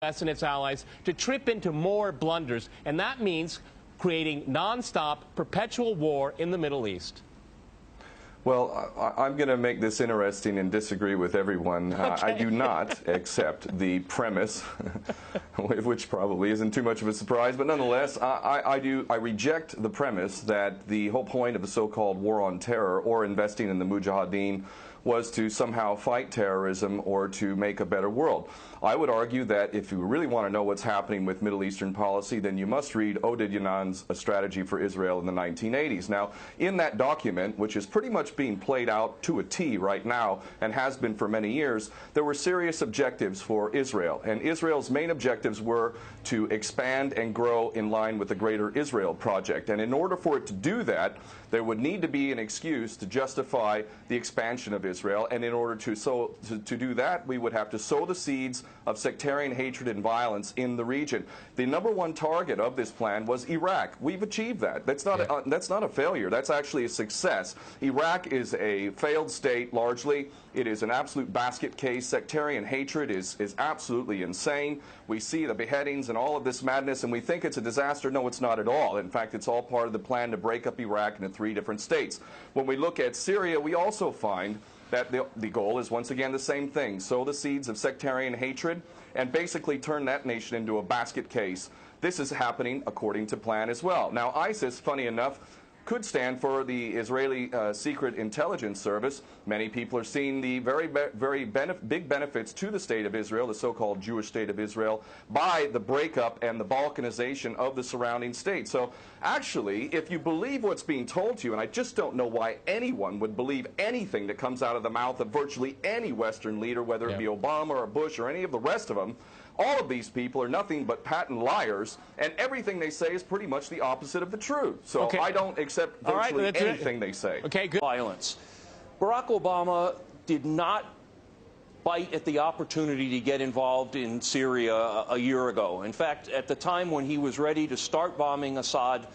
and its allies to trip into more blunders, and that means creating nonstop, perpetual war in the Middle East. Well, I'm going to make this interesting and disagree with everyone. Okay. I do not accept the premise, which probably isn't too much of a surprise, but nonetheless, I reject the premise that the whole point of the so-called war on terror or investing in the Mujahideen was to somehow fight terrorism or to make a better world. I would argue that if you really want to know what's happening with Middle Eastern policy, then you must read Oded Yanan's A Strategy for Israel in the 1980s. Now, in that document, which is pretty much being played out to a T right now and has been for many years, there were serious objectives for Israel. And Israel's main objectives were to expand and grow in line with the Greater Israel Project. And in order for it to do that, there would need to be an excuse to justify the expansion of Israel, and in order to do that, we would have to sow the seeds of sectarian hatred and violence in the region. The #1 target of this plan was Iraq. We've achieved that. That's not a failure. That's actually a success. Iraq is a failed state largely. It is an absolute basket case. Sectarian hatred is absolutely insane. We see the beheadings and all of this madness, and we think it's a disaster. No, it's not at all. In fact, it's all part of the plan to break up Iraq into 3 different states. When we look at Syria, we also find that the goal is once again the same thing: sow the seeds of sectarian hatred and basically turn that nation into a basket case. This is happening according to plan as well. Now, ISIS, funny enough, could stand for the Israeli Secret Intelligence Service. Many people are seeing the very big benefits to the state of Israel, the so-called Jewish state of Israel, by the breakup and the balkanization of the surrounding states. So actually, if you believe what's being told to you, and I just don't know why anyone would believe anything that comes out of the mouth of virtually any Western leader, whether it be Obama or Bush or any of the rest of them, all of these people are nothing but patent liars, and everything they say is pretty much the opposite of the truth. So I don't accept virtually anything they say. Okay, good. Violence. Barack Obama did not bite at the opportunity to get involved in Syria a year ago. In fact, at the time when he was ready to start bombing Assad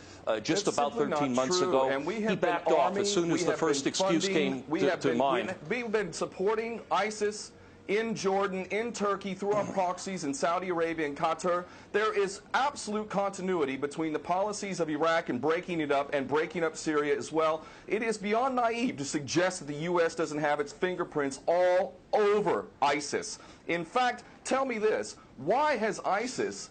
just about 13 months ago, and he backed off as soon as the first excuse came to mind. We've been supporting ISIS in Jordan, in Turkey, through our proxies in Saudi Arabia and Qatar. There is absolute continuity between the policies of Iraq and breaking it up and breaking up Syria as well. It is beyond naive to suggest that the U.S. doesn't have its fingerprints all over ISIS. In fact, tell me this: why has ISIS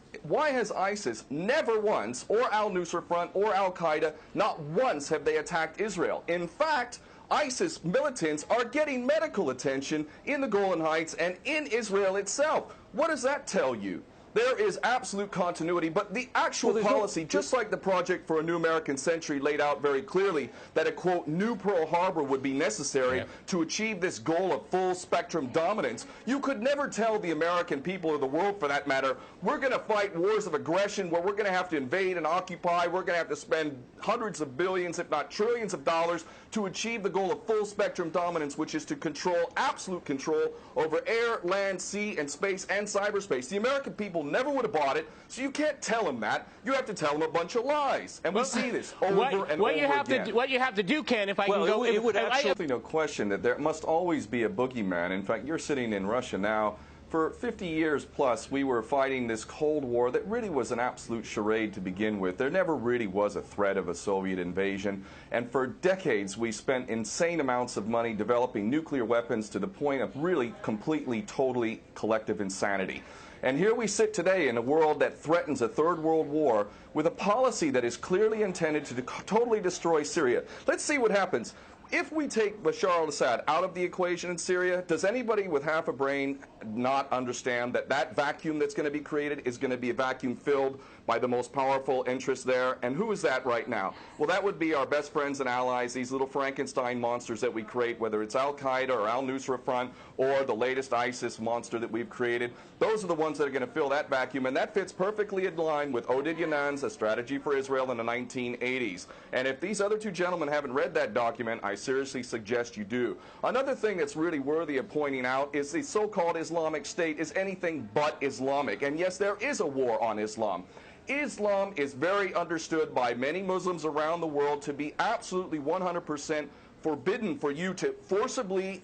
never once, or al-Nusra Front or al-Qaeda, not once have they attacked Israel? In fact, ISIS militants are getting medical attention in the Golan Heights and in Israel itself. What does that tell you? There is absolute continuity, but the actual policy, just like the Project for a New American Century laid out very clearly, that a, quote, new Pearl Harbor would be necessary to achieve this goal of full-spectrum dominance. You could never tell the American people, or the world for that matter, we're going to fight wars of aggression where we're going to have to invade and occupy, we're going to have to spend hundreds of billions, if not trillions of dollars to achieve the goal of full-spectrum dominance, which is to control, absolute control over air, land, sea, and space, and cyberspace. The American people never would have bought it, so you can't tell them that. You have to tell them a bunch of lies. And we see this over and over again. What you have to do, Ken, if I can go... It would actually no question that there must always be a boogeyman. In fact, you're sitting in Russia now. For 50 years plus, we were fighting this Cold War that really was an absolute charade to begin with. There never really was a threat of a Soviet invasion. And for decades, we spent insane amounts of money developing nuclear weapons to the point of really completely, totally collective insanity. And here we sit today in a world that threatens a third world war with a policy that is clearly intended to totally destroy Syria. Let's see what happens. If we take Bashar al-Assad out of the equation in Syria, does anybody with half a brain not understand that that vacuum that's going to be created is going to be a vacuum filled by the most powerful interests there? And who is that right now? Well, that would be our best friends and allies, these little Frankenstein monsters that we create, whether it's al-Qaeda or al-Nusra Front or the latest ISIS monster that we've created. Those are the ones that are going to fill that vacuum, and that fits perfectly in line with Oded Yanan's A Strategy for Israel in the 1980s. And if these other two gentlemen haven't read that document, I seriously suggest you do. Another thing that's really worthy of pointing out is the so-called Islamic State is anything but Islamic. And yes, there is a war on Islam. Islam is very understood by many Muslims around the world to be absolutely 100% forbidden for you to forcibly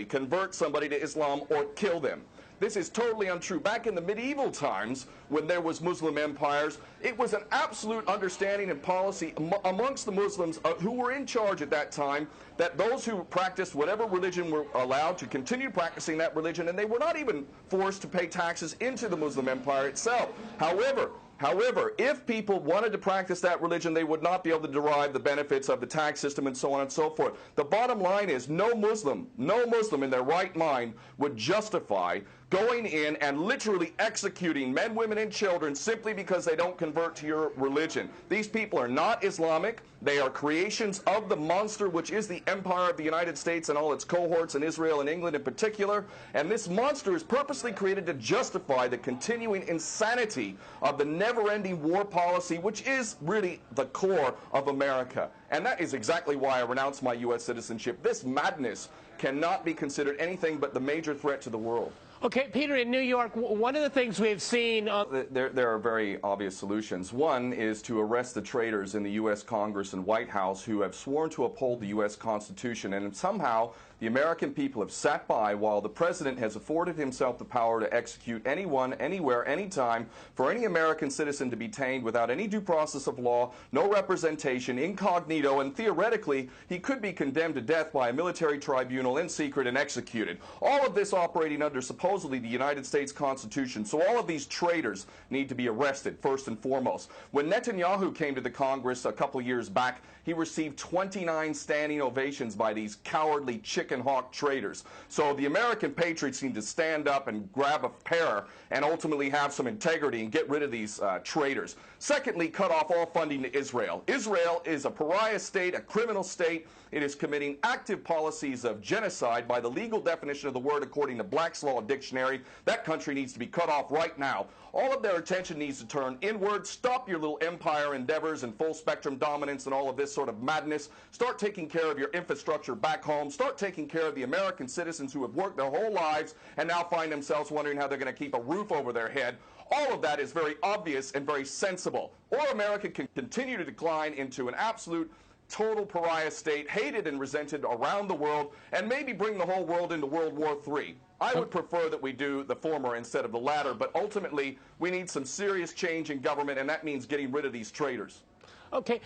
convert somebody to Islam or kill them. This is totally untrue. Back in the medieval times, when there was Muslim empires, it was an absolute understanding and policy amongst the Muslims who were in charge at that time that those who practiced whatever religion were allowed to continue practicing that religion, and they were not even forced to pay taxes into the Muslim empire itself. However, if people wanted to practice that religion, they would not be able to derive the benefits of the tax system and so on and so forth. The bottom line is no Muslim in their right mind would justify going in and literally executing men, women, and children simply because they don't convert to your religion. These people are not Islamic. They are creations of the monster, which is the empire of the United States and all its cohorts in Israel and England in particular. And this monster is purposely created to justify the continuing insanity of the never-ending war policy, which is really the core of America. And that is exactly why I renounce my U.S. citizenship. This madness cannot be considered anything but the major threat to the world. Okay, Peter, in New York, one of the things we've seen... There are very obvious solutions. One is to arrest the traitors in the U.S. Congress and White House who have sworn to uphold the U.S. Constitution, and somehow the American people have sat by while the president has afforded himself the power to execute anyone, anywhere, anytime, for any American citizen to be detained without any due process of law, no representation, incognito, and theoretically he could be condemned to death by a military tribunal in secret and executed. All of this operating under supposedly the United States Constitution. So all of these traitors need to be arrested, first and foremost. When Netanyahu came to the Congress a couple of years back, he received 29 standing ovations by these cowardly chicken hawk traitors. So the American patriots need to stand up and grab a pair and ultimately have some integrity and get rid of these traitors. Secondly, cut off all funding to Israel. Israel is a pariah state, a criminal state. It is committing active policies of genocide by the legal definition of the word according to Black's Law Dictionary. That country needs to be cut off right now. All of their attention needs to turn inward. Stop your little empire endeavors and full spectrum dominance and all of this sort of madness. Start taking care of your infrastructure back home. Start taking care of the American citizens who have worked their whole lives and now find themselves wondering how they're going to keep a roof over their head. All of that is very obvious and very sensible. Or America can continue to decline into an absolute total pariah state, hated and resented around the world, and maybe bring the whole world into World War III. I would prefer that we do the former instead of the latter, but ultimately we need some serious change in government, and that means getting rid of these traitors. Okay,